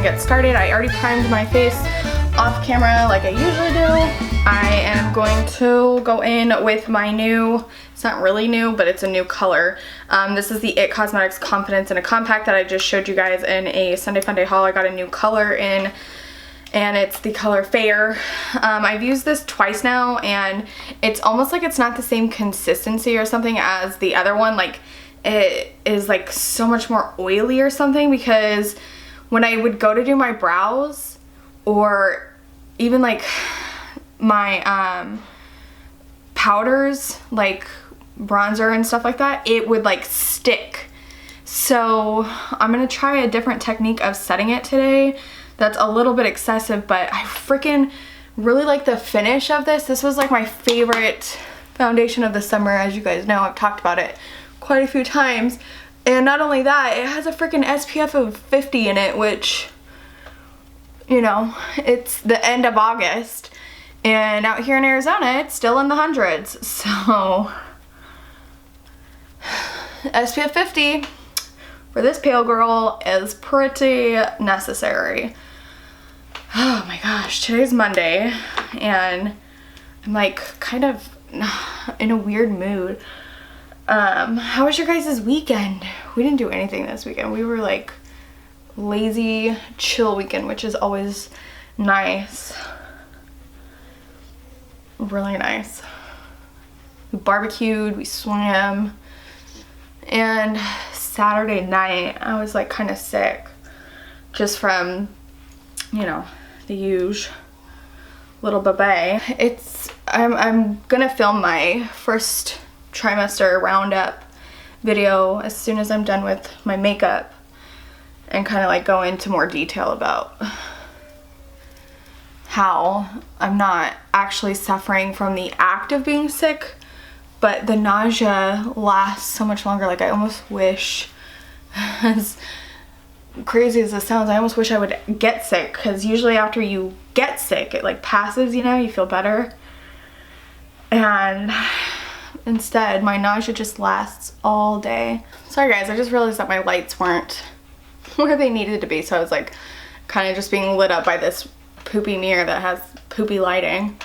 get started. I already primed my face off camera like I usually do. I am going to go in with my new, it's not really new, but it's a new color. This is the It Cosmetics Confidence in a Compact that I just showed you guys in a Sunday Funday haul. I got a new color in, and it's the color Fair. I've used this twice now, and it's almost like it's not the same consistency or something as the other one. Like, it is like so much more oily or something, because when I would go to do my brows, or even like my powders, like bronzer and stuff like that, it would like stick. So I'm gonna try a different technique of setting it today that's a little bit excessive, but I freaking really like the finish of this. This was like my favorite foundation of the summer. As you guys know, I've talked about it quite a few times. And not only that, it has a freaking SPF of 50 in it, which, you know, it's the end of August, and out here in Arizona it's still in the hundreds. So SPF 50 for this pale girl is pretty necessary. Oh my gosh, today's Monday and I'm like kind of in a weird mood. How was your guys' weekend? We didn't do anything this weekend. We were like lazy, chill weekend, which is always nice. Really nice. We barbecued, we swam, and Saturday night I was like kind of sick just from, you know, the huge little baby. I'm gonna film my first trimester roundup video as soon as I'm done with my makeup and kind of like go into more detail about how I'm not actually suffering from the act of being sick, but the nausea lasts so much longer. Like, I almost wish, as crazy as this sounds, I almost wish I would get sick, because usually after you get sick it like passes, you know, you feel better, and instead my nausea just lasts all day. Sorry guys, I just realized that my lights weren't where they needed to be, so I was like kind of just being lit up by this poopy mirror that has poopy lighting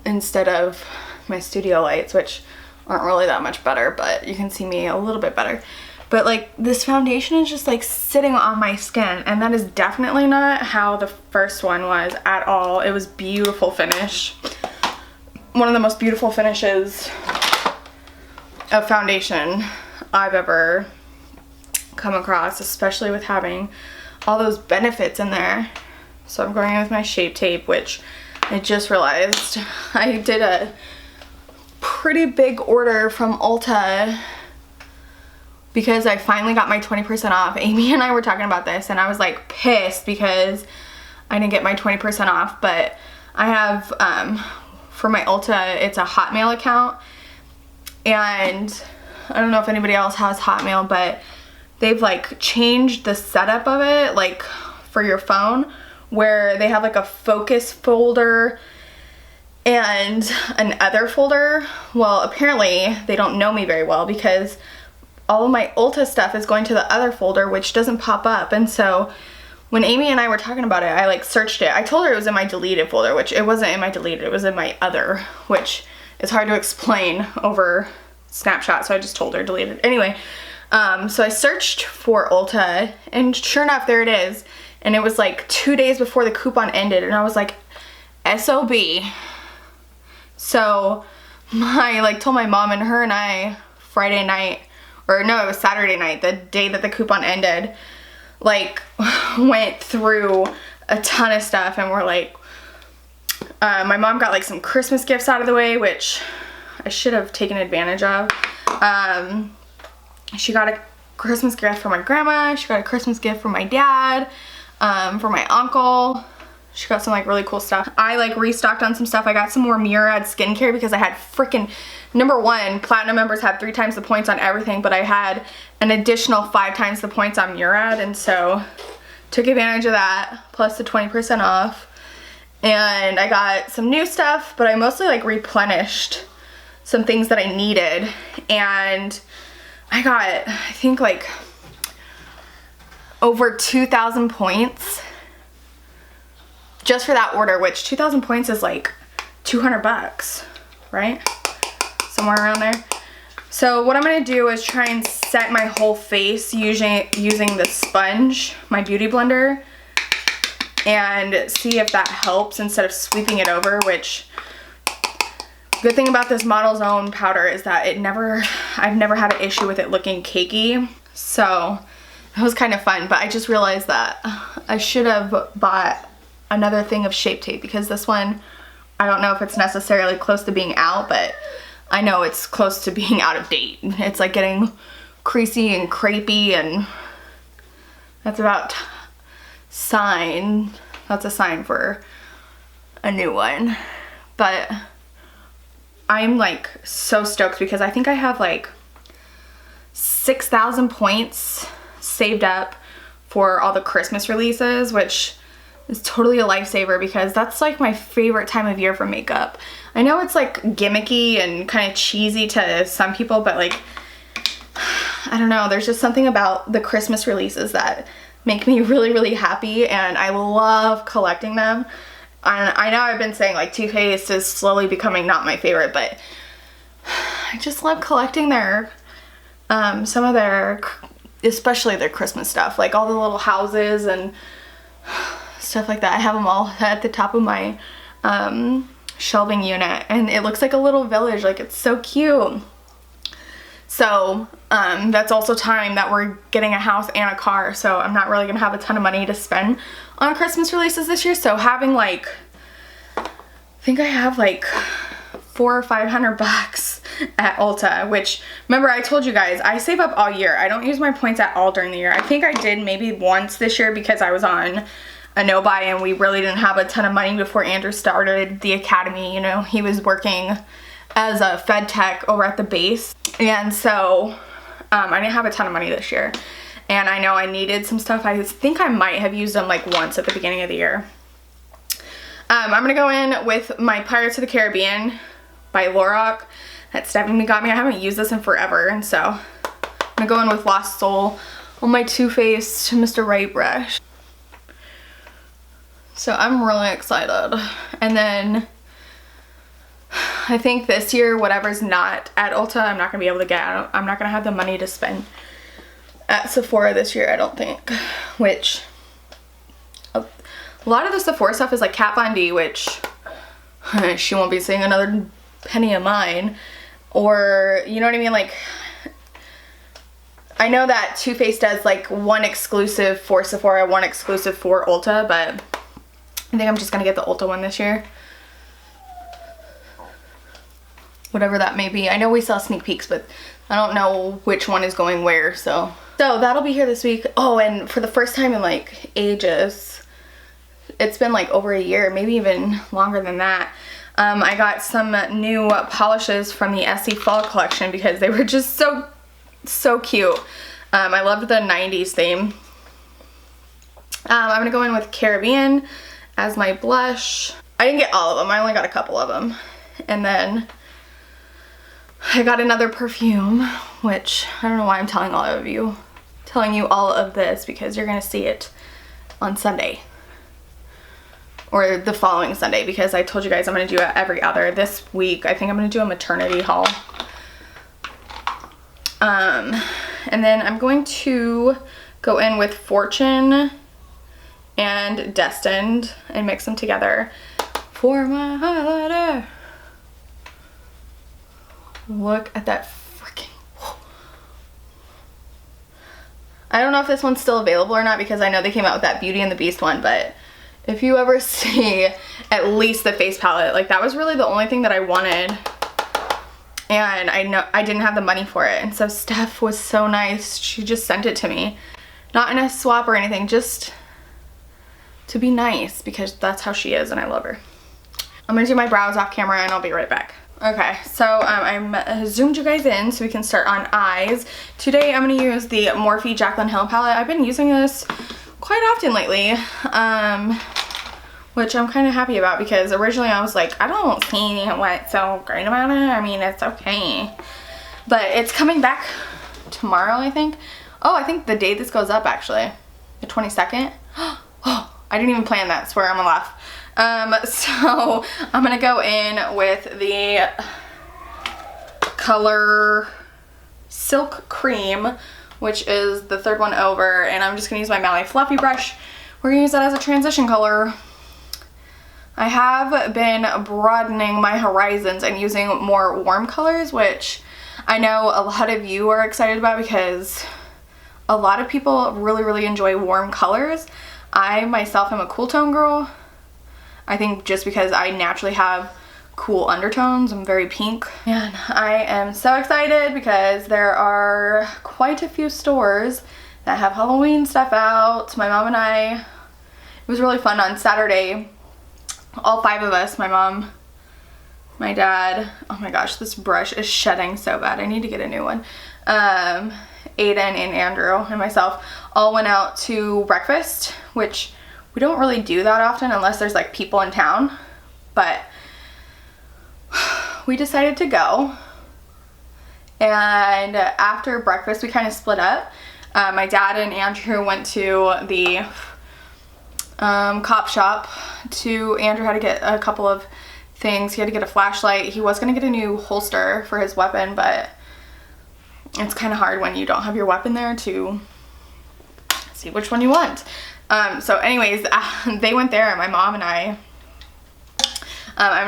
instead of my studio lights, which aren't really that much better, but you can see me a little bit better. But like, this foundation is just like sitting on my skin, and that is definitely not how the first one was at all. It was beautiful finish. One of the most beautiful finishes of foundation I've ever come across, especially with having all those benefits in there. So I'm going in with my Shape Tape, which I just realized I did a pretty big order from Ulta because I finally got my 20% off. Amy and I were talking about this, and I was like pissed because I didn't get my 20% off, but I have, for my Ulta, it's a Hotmail account, and I don't know if anybody else has Hotmail, but they've like changed the setup of it, like for your phone, where they have like a focus folder and an other folder. Well, apparently they don't know me very well, because all of my Ulta stuff is going to the other folder, which doesn't pop up. And so when Amy and I were talking about it, I like searched it. I told her it was in my deleted folder, which it wasn't in my deleted, it was in my other, which is hard to explain over Snapchat, so I just told her deleted. Anyway, so I searched for Ulta, and sure enough, there it is. And it was like 2 days before the coupon ended, and I was like, SOB. So I like told my mom, and her and I Friday night, or no, it was Saturday night, the day that the coupon ended, like went through a ton of stuff, and we're like, my mom got like some Christmas gifts out of the way, which I should have taken advantage of. She got a Christmas gift for my grandma, she got a Christmas gift for my dad, for my uncle. She got some like really cool stuff. I like restocked on some stuff. I got some more Murad skincare because I had freaking, number one, platinum members had 3 times the points on everything, but I had an additional 5 times the points on Murad, and so took advantage of that, plus the 20% off. And I got some new stuff, but I mostly like replenished some things that I needed. And I got, I think like over 2,000 points just for that order, which 2,000 points is like 200 bucks, right? Somewhere around there. So what I'm gonna do is try and set my whole face using the sponge, my beauty blender, and see if that helps instead of sweeping it over, which good thing about this Model's Own powder is that I've never had an issue with it looking cakey. So that was kind of fun, but I just realized that I should have bought another thing of Shape Tape because this one, I don't know if it's necessarily close to being out, but I know it's close to being out of date. It's like getting creasy and crepey, and that's about that's a sign for a new one. But I'm like so stoked because I think I have like 6,000 points saved up for all the Christmas releases, which is totally a lifesaver because that's like my favorite time of year for makeup. I know it's like gimmicky and kind of cheesy to some people, but like, I don't know, there's just something about the Christmas releases that make me really, really happy, and I love collecting them. And I know I've been saying like Too Faced is slowly becoming not my favorite, but I just love collecting their, some of their, especially their Christmas stuff, like all the little houses and stuff like that. I have them all at the top of my shelving unit, and it looks like a little village, like it's so cute. So that's also time that we're getting a house and a car, so I'm not really gonna have a ton of money to spend on Christmas releases this year. So having like, I think I have like $400 or $500 at Ulta, which remember I told you guys I save up all year. I don't use my points at all during the year. I think I did maybe once this year because I was on a no-buy and we really didn't have a ton of money before Andrew started the academy. You know, he was working as a fed tech over at the base, and so I didn't have a ton of money this year, and I know I needed some stuff. I think I might have used them like once at the beginning of the year. I'm gonna go in with my Pirates of the Caribbean by Lorac that Stephanie got me. I haven't used this in forever, and so I'm gonna go in with Lost Soul on my Too Faced Mr. Right brush. So I'm really excited. And then I think this year, whatever's not at Ulta, I'm not gonna be able to get. I'm not gonna have the money to spend at Sephora this year, I don't think. Which, a lot of the Sephora stuff is like Kat Von D, which she won't be seeing another penny of mine. Or, you know what I mean? Like, I know that Too Faced does like one exclusive for Sephora, one exclusive for Ulta, but I think I'm just gonna get the Ulta one this year. Whatever that may be. I know we saw sneak peeks, but I don't know which one is going where, so that'll be here this week. Oh, and for the first time in like ages, it's been like over a year, maybe even longer than that, I got some new polishes from the Essie Fall collection because they were just so cute. I loved the 90s theme. I'm gonna go in with Caribbean as my blush. I didn't get all of them, I only got a couple of them. And then I got another perfume, which I don't know why I'm telling you all of this, because you're gonna see it on Sunday or the following Sunday, because I told you guys I'm gonna do it every other. This week I think I'm gonna do a maternity haul. And then I'm going to go in with Fortune and Destined and mix them together for my highlighter. Look at that freaking... I don't know if this one's still available or not, because I know they came out with that Beauty and the Beast one, but if you ever see at least the face palette, like that was really the only thing that I wanted, and I know I didn't have the money for it, and so Steph was so nice. She just sent it to me, not in a swap or anything, just to be nice, because that's how she is and I love her. I'm gonna do my brows off camera and I'll be right back. Okay, so I zoomed you guys in so we can start on eyes. Today I'm going to use the Morphe Jaclyn Hill Palette. I've been using this quite often lately, which I'm kind of happy about, because originally I was like, I don't see what's so great about it. I mean, it's okay. But it's coming back tomorrow, I think. Oh, I think the day this goes up, actually. the 22nd. Oh, I didn't even plan that, swear, I'm gonna laugh. So I'm gonna go in with the color Silk Cream, which is the third one over, and I'm just gonna use my Mallow Fluffy brush. We're gonna use that as a transition color. I have been broadening my horizons and using more warm colors, which I know a lot of you are excited about because a lot of people really enjoy warm colors. I myself am a cool tone girl. I think just because I naturally have cool undertones. I'm very pink. And I am so excited because there are quite a few stores that have Halloween stuff out. My mom and I, it was really fun on Saturday. All 5 of us, my mom, my dad, oh my gosh, this brush is shedding so bad. I need to get a new one. Aiden and Andrew and myself all went out to breakfast, which we don't really do that often unless there's like people in town, but we decided to go. And after breakfast we kind of split up. My dad and Andrew went to the cop shop. Andrew had to get a couple of things. He had to get a flashlight. He was going to get a new holster for his weapon, but it's kind of hard when you don't have your weapon there to see which one you want. So anyways, they went there, and my mom and I'm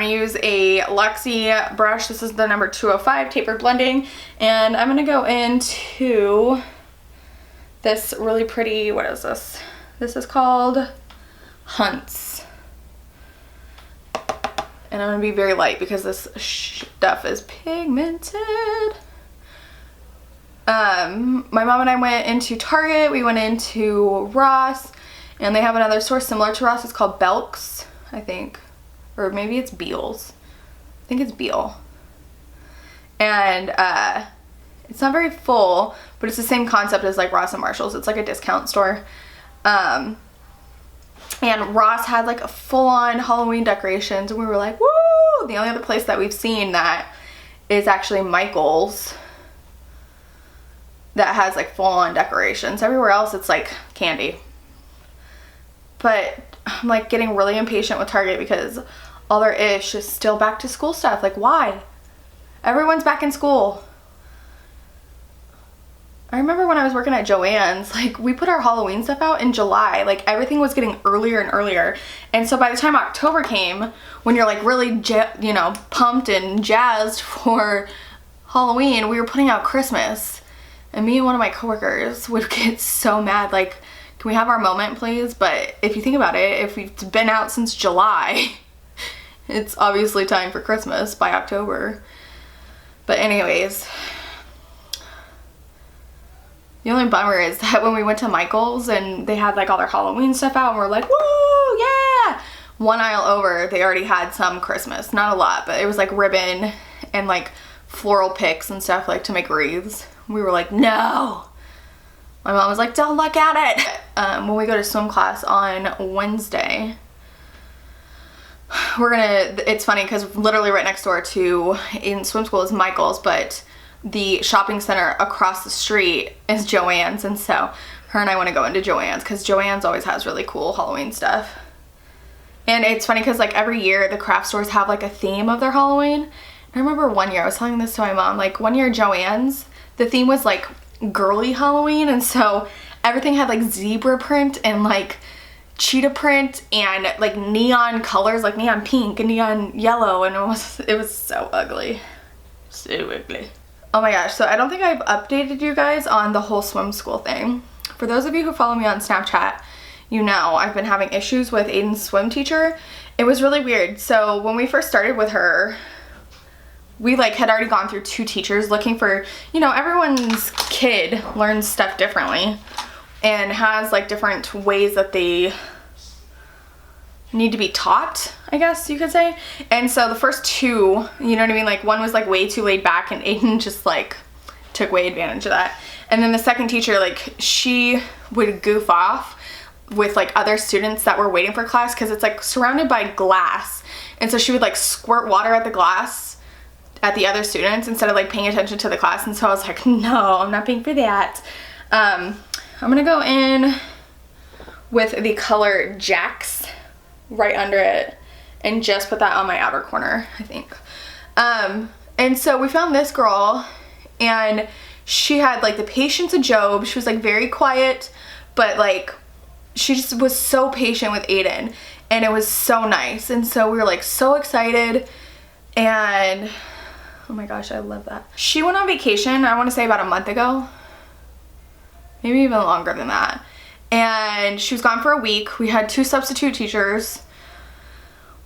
going to use a Luxie brush. This is the number 205 tapered blending, and I'm going to go into this really pretty, what is this? This is called Hunts. And I'm going to be very light because this stuff is pigmented. My mom and I went into Target. We went into Ross, and they have another store similar to Ross. It's called Belk's, I think. Or maybe it's Beal's. I think it's Beal. And it's not very full, but it's the same concept as like Ross and Marshall's. It's like a discount store. And Ross had like a full-on Halloween decorations, and we were like, woo! The only other place that we've seen that is actually Michael's that has like full-on decorations. Everywhere else it's like candy. But I'm like getting really impatient with Target because all there is still back to school stuff. Like, why? Everyone's back in school. I remember when I was working at Joann's, like, we put our Halloween stuff out in July. Like, everything was getting earlier and earlier. And so by the time October came, when you're like really, you know, pumped and jazzed for Halloween, we were putting out Christmas. And me and one of my coworkers would get so mad, like, can we have our moment, please? But if you think about it, if we've been out since July, it's obviously time for Christmas by October. But anyways, the only bummer is that when we went to Michael's and they had like all their Halloween stuff out and we're like, woo, yeah! One aisle over, they already had some Christmas. Not a lot, but it was like ribbon and like floral picks and stuff like to make wreaths. We were like, no! My mom was like, don't look at it! When we go to swim class on Wednesday, it's funny because literally right next door to in swim school is Michael's, but the shopping center across the street is Joann's, and so her and I want to go into Joann's because Joann's always has really cool Halloween stuff. And it's funny because like every year the craft stores have like a theme of their Halloween. I remember one year, I was telling this to my mom, like one year Joann's, the theme was like girly Halloween, and so everything had like zebra print and like cheetah print and like neon colors, like neon pink and neon yellow, and it was so ugly. So ugly. Oh my gosh, so I don't think I've updated you guys on the whole swim school thing. For those of you who follow me on Snapchat, you know I've been having issues with Aiden's swim teacher. It was really weird. So when we first started with her, we like had already gone through 2 teachers looking for, you know, everyone's kid learns stuff differently and has like different ways that they need to be taught, I guess you could say. And so the first 2, you know what I mean, like one was like way too laid back and Aiden just like took way advantage of that. And then the second teacher, like she would goof off with like other students that were waiting for class because it's like surrounded by glass, and so she would like squirt water at the glass at the other students instead of like paying attention to the class. And so I was like, no, I'm not paying for that. I'm gonna go in with the color Jax right under it, and just put that on my outer corner, I think. And so we found this girl, and she had like the patience of Job. She was like very quiet, but like she just was so patient with Aiden, and it was so nice. And so we were like so excited, and oh my gosh, I love that. She went on vacation, I want to say about a month ago, maybe even longer than that. And she was gone for a week. We had 2 substitute teachers,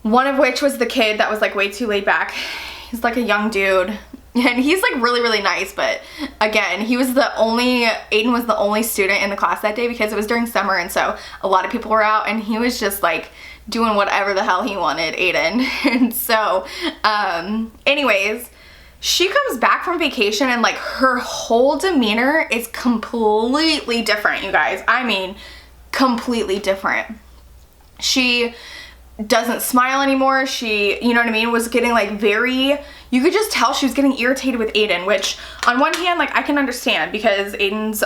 one of which was the kid that was like way too laid back. He's like a young dude, and he's like really, really nice, but again, Aiden was the only student in the class that day because it was during summer, and so a lot of people were out, and he was just like doing whatever the hell he wanted, Aiden. And so, anyways, she comes back from vacation, and like her whole demeanor is completely different, you guys. I mean, completely different. She doesn't smile anymore. She, you know what I mean, was getting like very, you could just tell she was getting irritated with Aiden, which on one hand, like I can understand because Aiden's,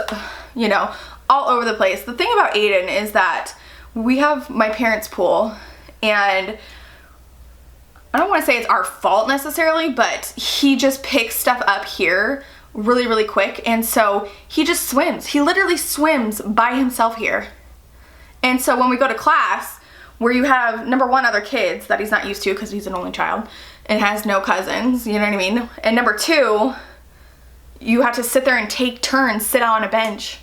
you know, all over the place. The thing about Aiden is that we have my parents' pool, and I don't want to say it's our fault necessarily, but he just picks stuff up here really, really quick, and so he just swims. He literally swims by himself here. And so when we go to class, where you have, number one, other kids that he's not used to because he's an only child and has no cousins, you know what I mean? And number two, you have to sit there and take turns, sit on a bench.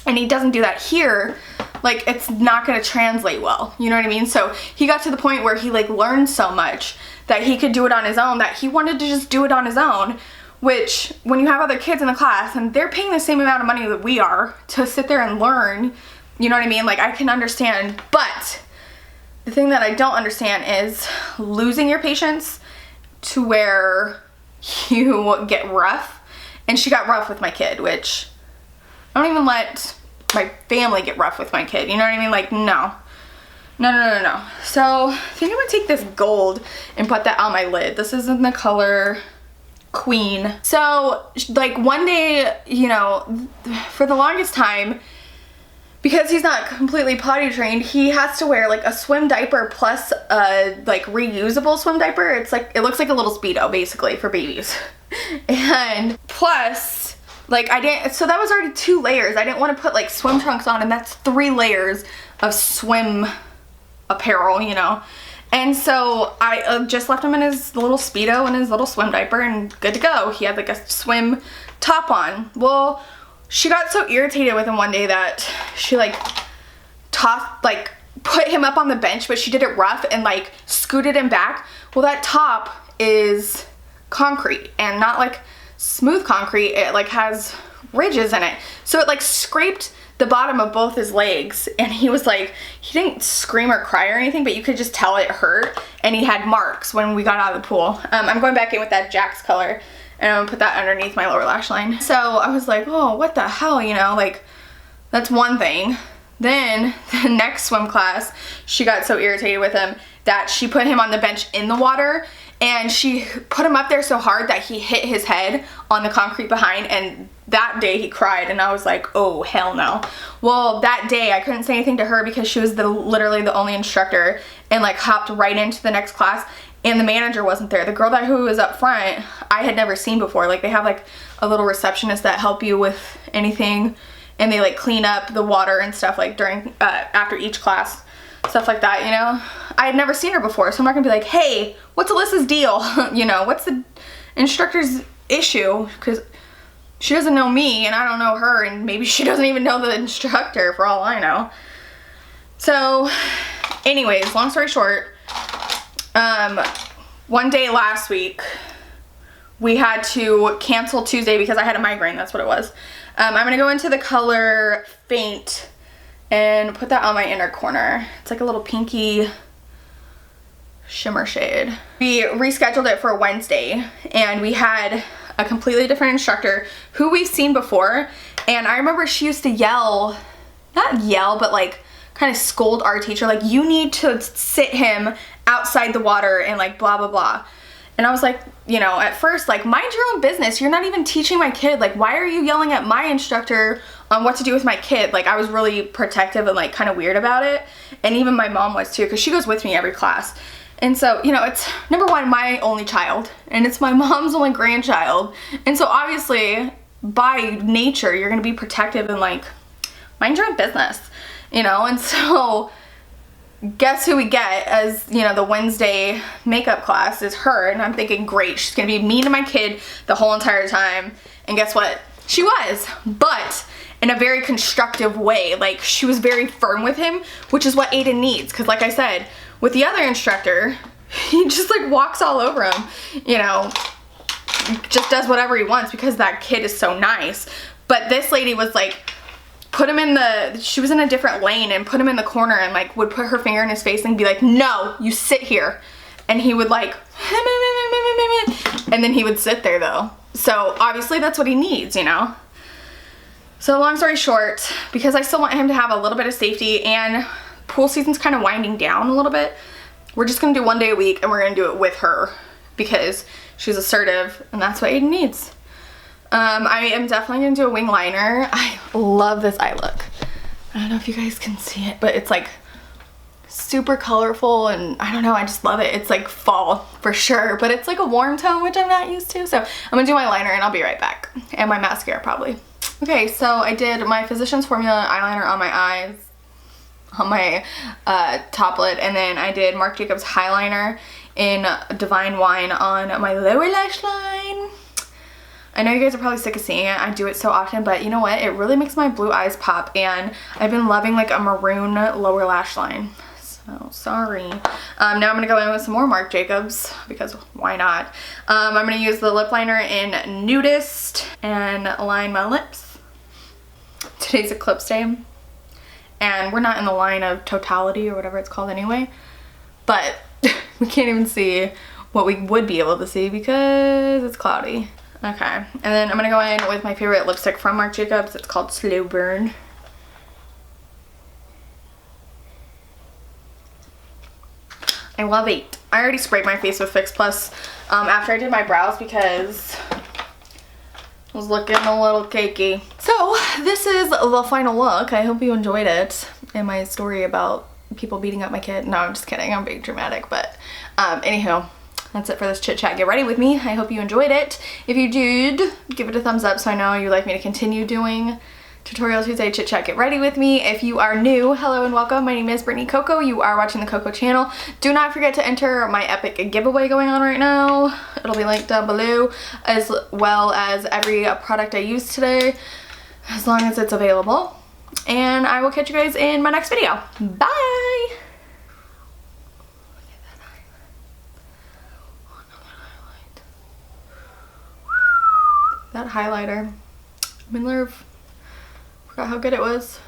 And he doesn't do that here. Like, it's not gonna translate well, you know what I mean? So he got to the point where he like learned so much that he could do it on his own, that he wanted to just do it on his own, which when you have other kids in the class and they're paying the same amount of money that we are to sit there and learn, you know what I mean? Like, I can understand, but the thing that I don't understand is losing your patience to where you get rough. And she got rough with my kid, which I don't even let my family get rough with my kid. You know what I mean? Like, no. No. So I think I'm gonna take this gold and put that on my lid. This is in the color Queen. So like one day, you know, for the longest time, because he's not completely potty trained, he has to wear like a swim diaper plus a like reusable swim diaper. It's like, it looks like a little Speedo basically for babies. And plus, like so that was already 2 layers. I didn't want to put like swim trunks on, and that's 3 layers of swim apparel, you know. And so I just left him in his little Speedo and his little swim diaper and good to go. He had like a swim top on. Well, she got so irritated with him one day that she like put him up on the bench, but she did it rough and like scooted him back. Well, that top is concrete and not like smooth concrete. It like has ridges in it. So it like scraped the bottom of both his legs, and he was like, he didn't scream or cry or anything, but you could just tell it hurt, and he had marks when we got out of the pool. I'm going back in with that Jax color, and I'm gonna put that underneath my lower lash line. So I was like, oh, what the hell, you know, like, that's one thing. Then the next swim class, she got so irritated with him that she put him on the bench in the water, and she put him up there so hard that he hit his head on the concrete behind, and that day he cried, and I was like, oh, hell no. Well, that day I couldn't say anything to her because she was literally the only instructor, and like hopped right into the next class, and the manager wasn't there. The girl who was up front, I had never seen before. Like, they have like a little receptionist that help you with anything, and they like clean up the water and stuff like during, after each class, stuff like that, you know. I had never seen her before, so I'm not gonna be like, hey, what's Alyssa's deal? You know, what's the instructor's issue? Because she doesn't know me and I don't know her, and maybe she doesn't even know the instructor for all I know. So anyways, long story short, one day last week we had to cancel Tuesday because I had a migraine. That's what it was. I'm gonna go into the color Faint and put that on my inner corner. It's like a little pinky shimmer shade. We rescheduled it for Wednesday, and we had a completely different instructor who we've seen before, and I remember she used to yell, not yell, but like kind of scold our teacher, like, you need to sit him outside the water and like blah blah blah. And I was like, you know, at first, like, mind your own business. You're not even teaching my kid. Like, why are you yelling at my instructor on what to do with my kid? Like, I was really protective and like kind of weird about it. And even my mom was too, because she goes with me every class. And so, you know, it's, number one, my only child, and it's my mom's only grandchild. And so obviously, by nature, you're gonna be protective and like, mind your own business, you know? And so, guess who we get as, you know, the Wednesday makeup class is her. And I'm thinking, great, she's gonna be mean to my kid the whole entire time. And guess what? She was, but in a very constructive way. Like, she was very firm with him, which is what Aiden needs. Because like I said, with the other instructor, he just like walks all over him, you know, just does whatever he wants because that kid is so nice. But this lady was like, put him in the, she was in a different lane and put him in the corner and like would put her finger in his face and be like, no, you sit here. And he would like, and then he would sit there though. So obviously that's what he needs, you know? So long story short, because I still want him to have a little bit of safety and pool season's kind of winding down a little bit, we're just gonna do 1 day a week and we're gonna do it with her because she's assertive and that's what Aiden needs. I am definitely gonna do a wing liner. I love this eye look. I don't know if you guys can see it, but it's like super colorful and I don't know, I just love it. It's like fall for sure, but it's like a warm tone, which I'm not used to. So I'm gonna do my liner and I'll be right back. And my mascara probably. Okay, so I did my Physicians Formula eyeliner on my eyes, on my top lid, and then I did Marc Jacobs Highliner in Divine Wine on my lower lash line. I know you guys are probably sick of seeing it. I do it so often, but you know what? It really makes my blue eyes pop, and I've been loving like a maroon lower lash line. So sorry. Now I'm gonna go in with some more Marc Jacobs because why not? I'm gonna use the lip liner in Nudeist and line my lips. Today's Eclipse Day. And we're not in the line of totality or whatever it's called anyway, but we can't even see what we would be able to see because it's cloudy. Okay, and then I'm gonna go in with my favorite lipstick from Marc Jacobs. It's called Slow Burn. I love it. I already sprayed my face with Fix Plus after I did my brows because I was looking a little cakey. So this is the final look. I hope you enjoyed it and my story about people beating up my kid. No, I'm just kidding. I'm being dramatic. But anywho, that's it for this chit chat. Get ready with me. I hope you enjoyed it. If you did, give it a thumbs up so I know you'd like me to continue doing Tutorial Tuesday Chit Chat. Get ready with me. If you are new, hello and welcome. My name is Brittany Cocco. You are watching the Cocco channel. Do not forget to enter my epic giveaway going on right now. It'll be linked down below, as well as every product I used today, as long as it's available. And I will catch you guys in my next video. Bye! That highlighter. I'm in love. Forgot how good it was.